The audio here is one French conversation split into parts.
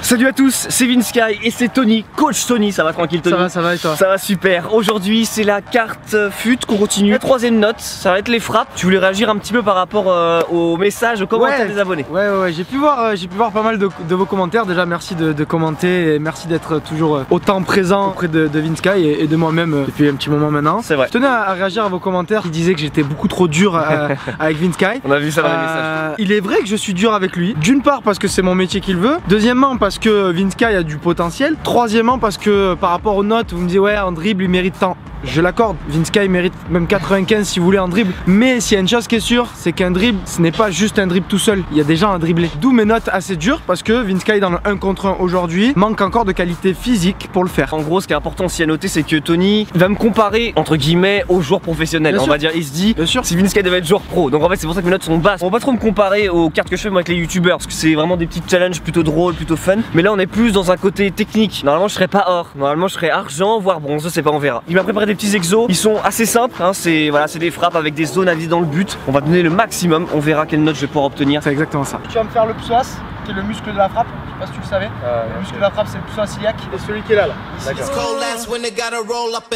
Salut à tous, c'est Vinsky et c'est Tony, coach Tony. Ça va tranquille Tony? Ça va et toi? Ça va super. Aujourd'hui c'est la carte FUT qu'on continue. La troisième note, ça va être les frappes. Tu voulais réagir un petit peu par rapport aux messages, aux commentaires des abonnés? Ouais, j'ai pu voir pas mal de vos commentaires. Déjà merci de commenter et merci d'être toujours autant présent auprès de Vinsky et de moi-même depuis un petit moment maintenant. C'est vrai. Je tenais à réagir à vos commentaires qui disaient que j'étais beaucoup trop dur avec Vinsky. On a vu ça dans les messages. Il est vrai que je suis dur avec lui. D'une part parce que c'est mon métier qu'il veut. Deuxièmement parce que Vinsky a du potentiel. Troisièmement parce que par rapport aux notes, vous me dites ouais en dribble il mérite tant. Je l'accorde, Vinsky mérite même 95 si vous voulez en dribble. Mais s'il y a une chose qui est sûre, c'est qu'un dribble, ce n'est pas juste un dribble tout seul. Il y a des gens à dribbler. D'où mes notes assez dures parce que Vinsky dans le 1 contre 1 aujourd'hui manque encore de qualité physique pour le faire. En gros, ce qui est important aussi à noter, c'est que Tony va me comparer entre guillemets aux joueurs professionnels. Bien on sûr. va dire, il se dit, Bien sûr. si Vinsky devait être joueur pro. Donc en fait, c'est pour ça que mes notes sont basses. On va pas trop me comparer aux cartes que je fais moi avec les youtubeurs parce que c'est vraiment des petits challenges plutôt drôles, plutôt fun. Mais là, on est plus dans un côté technique. Normalement, je serais pas or. Normalement, je serais argent, voire bronze. Ça, c'est pas, on verra. Il m'a préparé des petits exos. Ils sont assez simples, hein. C'est voilà, des frappes avec des zones à viser dans le but. On va donner le maximum, on verra quelle note je vais pouvoir obtenir. C'est exactement ça. Tu vas me faire le psoas, qui est le muscle de la frappe. Je sais pas si tu le savais. Le muscle de la frappe, c'est le psoas iliaque. Et celui qui est là. D'accord.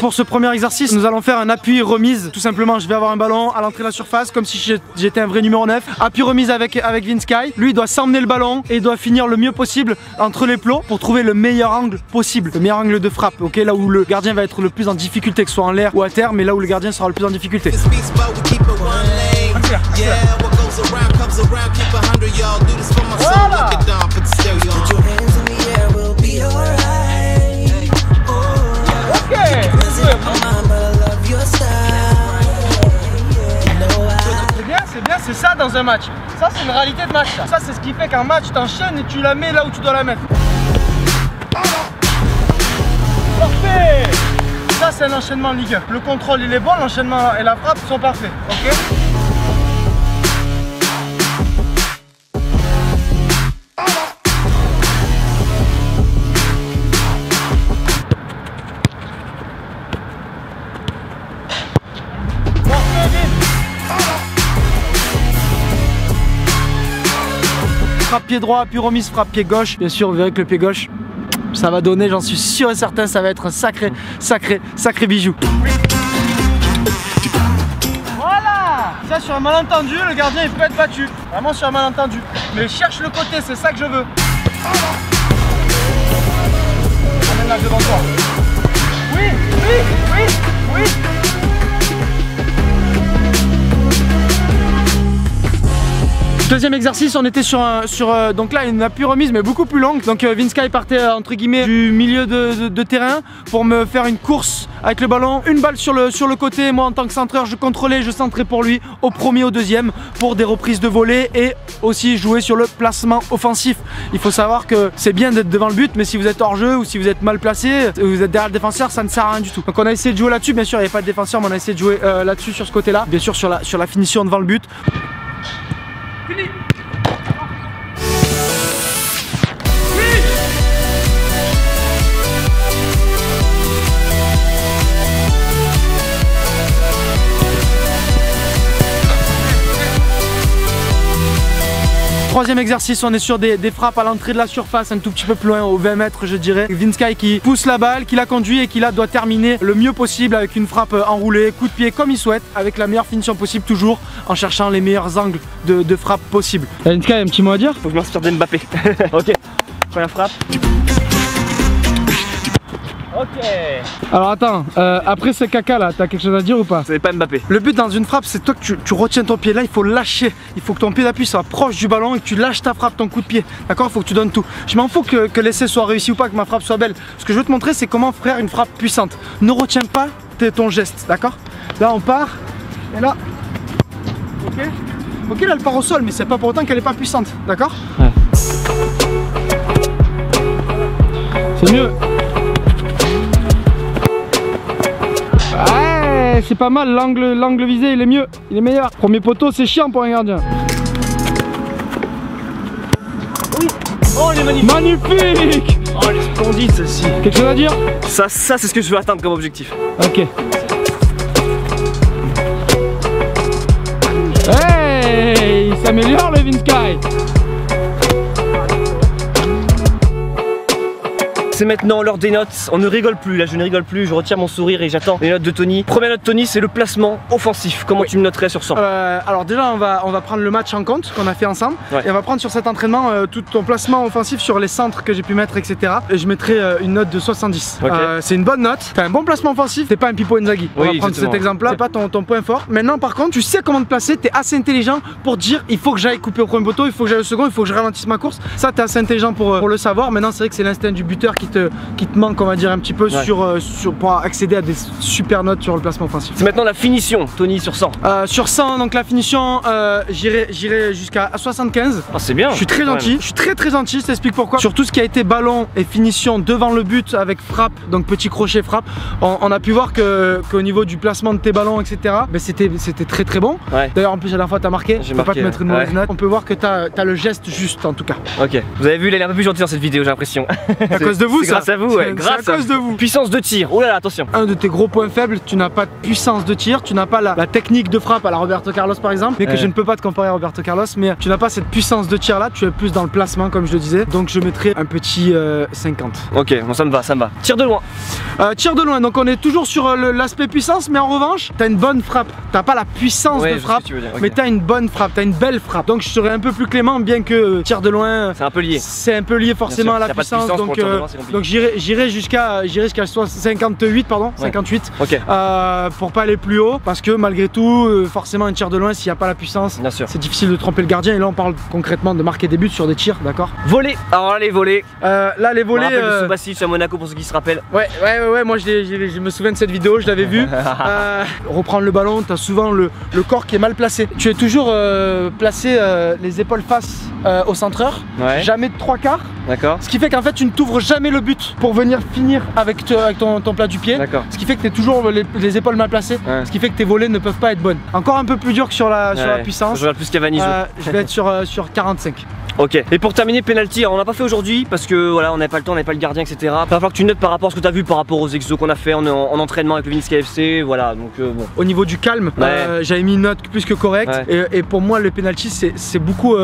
Pour ce premier exercice, nous allons faire un appui remise. Tout simplement, je vais avoir un ballon à l'entrée de la surface, comme si j'étais un vrai numéro 9. Appui remise avec Vinsky. Lui, il doit s'emmener le ballon et il doit finir le mieux possible entre les plots pour trouver le meilleur angle possible. Le meilleur angle de frappe, ok? Là où le gardien va être le plus en difficulté, que ce soit en l'air ou à terre, mais là où le gardien sera le plus en difficulté. Voilà. C'est bien, c'est ça dans un match. Ça, c'est une réalité de match. Ça, c'est ce qui fait qu'un match t'enchaîne et tu la mets là où tu dois la mettre. Parfait. Ça, c'est un enchaînement en Ligue 1. Le contrôle, il est bon, l'enchaînement et la frappe sont parfaits. Ok. Frappe pied droit, puis remise, frappe pied gauche. Bien sûr, vous verrez que le pied gauche, ça va donner, j'en suis sûr et certain, ça va être un sacré bijou. Voilà. Ça, sur un malentendu, le gardien, il peut être battu. Vraiment sur un malentendu. Mais cherche le côté, c'est ça que je veux. Amène-la devant toi. Oui. Deuxième exercice, on était donc là une appui remise mais beaucoup plus longue. Donc Vinsky partait entre guillemets du milieu de terrain pour me faire une course avec le ballon, une balle sur le côté. Moi en tant que centreur, je contrôlais, je centrais pour lui au premier, au deuxième pour des reprises de volée et aussi jouer sur le placement offensif. Il faut savoir que c'est bien d'être devant le but, mais si vous êtes hors jeu ou si vous êtes mal placé, vous êtes derrière le défenseur, ça ne sert à rien du tout. Donc on a essayé de jouer là-dessus. Bien sûr, il n'y avait pas de défenseur, mais on a essayé de jouer là-dessus sur ce côté-là. Bien sûr sur la finition devant le but. Fini. Troisième exercice, on est sur des frappes à l'entrée de la surface, un tout petit peu plus loin, aux 20 mètres je dirais. Vinsky qui pousse la balle, qui la conduit et qui là doit terminer le mieux possible avec une frappe enroulée, coup de pied comme il souhaite, avec la meilleure finition possible toujours, en cherchant les meilleurs angles de frappe possible. Vinsky, un petit mot à dire? Faut que je m'inspire d'Mbappé. Ok, première frappe. Ok. Alors attends, après ce caca là, t'as quelque chose à dire ou pas? C'est pas Mbappé. Le but dans une frappe, c'est toi que tu retiens ton pied. Là, il faut lâcher. Il faut que ton pied d'appui soit proche du ballon et que tu lâches ta frappe, ton coup de pied. D'accord? Il faut que tu donnes tout. Je m'en fous que l'essai soit réussi ou pas, que ma frappe soit belle. Ce que je veux te montrer, c'est comment faire une frappe puissante. Ne retiens pas ton geste, d'accord? Là, on part. Et là. Ok? Ok, là, elle part au sol, mais c'est pas pour autant qu'elle est pas puissante. D'accord? Ouais. C'est mieux. Ouais, c'est pas mal, l'angle visé il est mieux, il est meilleur. Premier poteau c'est chiant pour un gardien. Oui. Oh elle est magnifique. Magnifique. Oh elle est splendide celle-ci. Quelque chose à dire? Ça c'est ce que je veux atteindre comme objectif. Ok. Hey, il s'améliore le Vinsky. C'est maintenant l'heure des notes. On ne rigole plus, là je ne rigole plus, je retire mon sourire et j'attends les notes de Tony. Première note Tony, c'est le placement offensif. Comment tu me noterais sur 100? Alors déjà on va prendre le match en compte qu'on a fait ensemble et on va prendre sur cet entraînement tout ton placement offensif sur les centres que j'ai pu mettre, etc. Et je mettrai une note de 70. C'est une bonne note, t'as un bon placement offensif, t'es pas un Pipo Inzaghi. On va prendre cet exemple là, c'est pas ton point fort. Maintenant par contre tu sais comment te placer, t'es assez intelligent pour dire il faut que j'aille couper au premier poteau, il faut que j'aille au second, il faut que je ralentisse ma course. Ça t'es assez intelligent pour le savoir. Maintenant c'est vrai que c'est l'instinct du buteur qui te manque, on va dire un petit peu pour accéder à des super notes sur le placement offensif. C'est maintenant la finition Tony sur 100. Sur 100 donc la finition j'irai jusqu'à 75. Ah c'est bien. Je suis très gentil, je suis très gentil, je t'explique pourquoi. Sur tout ce qui a été ballon et finition devant le but avec frappe, donc petit crochet frappe, on a pu voir qu'au niveau du placement de tes ballons, etc. Ben c'était très bon. D'ailleurs en plus la dernière fois t'as marqué, je peux pas te mettre une mauvaise note. On peut voir que t'as le geste juste en tout cas. Ok, vous avez vu, il est un peu plus gentil dans cette vidéo, j'ai l'impression. À cause de vous ça. Grâce à vous, ouais. Grâce à cause de vous. Puissance de tir, oh là là, attention. Un de tes gros points faibles, tu n'as pas de puissance de tir, tu n'as pas la technique de frappe à la Roberto Carlos par exemple, mais que je ne peux pas te comparer à Roberto Carlos, mais tu n'as pas cette puissance de tir là, tu es plus dans le placement comme je le disais, donc je mettrai un petit 50. Ok, bon ça me va, ça me va. Tir de loin. Tir de loin, donc on est toujours sur l'aspect puissance, mais en revanche, t'as une bonne frappe, t'as pas la puissance de frappe, mais t'as une bonne frappe, t'as une belle frappe, donc je serai un peu plus clément, bien que tir de loin, c'est un peu lié. C'est un peu lié forcément à la puissance, donc j'irai jusqu'à 58 pardon, 58 pour pas aller plus haut, parce que malgré tout, forcément un tir de loin, s'il n'y a pas la puissance, c'est difficile de tromper le gardien, et là on parle concrètement de marquer des buts sur des tirs, d'accord. Voler, alors là les volets. Là les volets. On rappelle de Subasic à Monaco pour ceux qui se rappellent. Ouais, moi je me souviens de cette vidéo, je l'avais vue. Reprendre le ballon, t'as souvent le corps qui est mal placé. Tu es toujours placé les épaules face au centreur, jamais de 3/4. D'accord. Ce qui fait qu'en fait tu ne t'ouvres jamais le but pour venir finir avec ton plat du pied. Ce qui fait que tu es toujours les épaules mal placées. Ce qui fait que tes volets ne peuvent pas être bonnes. Encore un peu plus dur que sur la puissance. Je regarde plus Cavani. Je vais être sur 45. Ok, et pour terminer, penalty, alors on n'a pas fait aujourd'hui parce que voilà, on n'avait pas le temps, on n'avait pas le gardien, etc. Il va falloir que tu notes par rapport à ce que tu as vu par rapport aux exos qu'on a fait en entraînement avec le Vince KFC, voilà, donc bon. Au niveau du calme, j'avais mis une note plus que correcte, et pour moi le penalty c'est beaucoup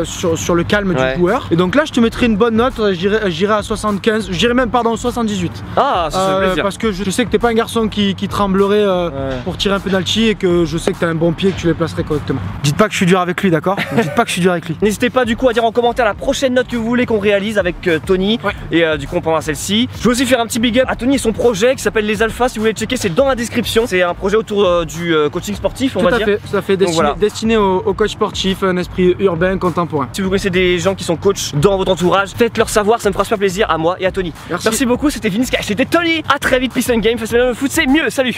sur le calme du joueur. Et donc là je te mettrai une bonne note, j'irai à 75, j'irai même pardon 78. Ah, ça fait plaisir. Parce que je sais que t'es pas un garçon qui tremblerait pour tirer un penalty, et que je sais que t'as un bon pied et que tu les placerais correctement. Dites pas que je suis dur avec lui, d'accord? Dites pas que je suis dur avec lui. N'hésitez pas du coup à dire en commentaire la prochaine note que vous voulez qu'on réalise avec Tony, et du coup on prendra celle-ci. Je veux aussi faire un petit big up à Tony et son projet qui s'appelle Les Alphas. Si vous voulez checker, c'est dans la description. C'est un projet autour du coaching sportif, on va dire. Tout à fait, destiné au coach sportif, un esprit urbain, contemporain. Si vous connaissez des gens qui sont coachs dans votre entourage, faites leur savoir, ça me fera super plaisir à moi et à Tony. Merci beaucoup, c'était Vince, c'était Tony. À très vite, peace and game, faites le foot, c'est mieux, salut.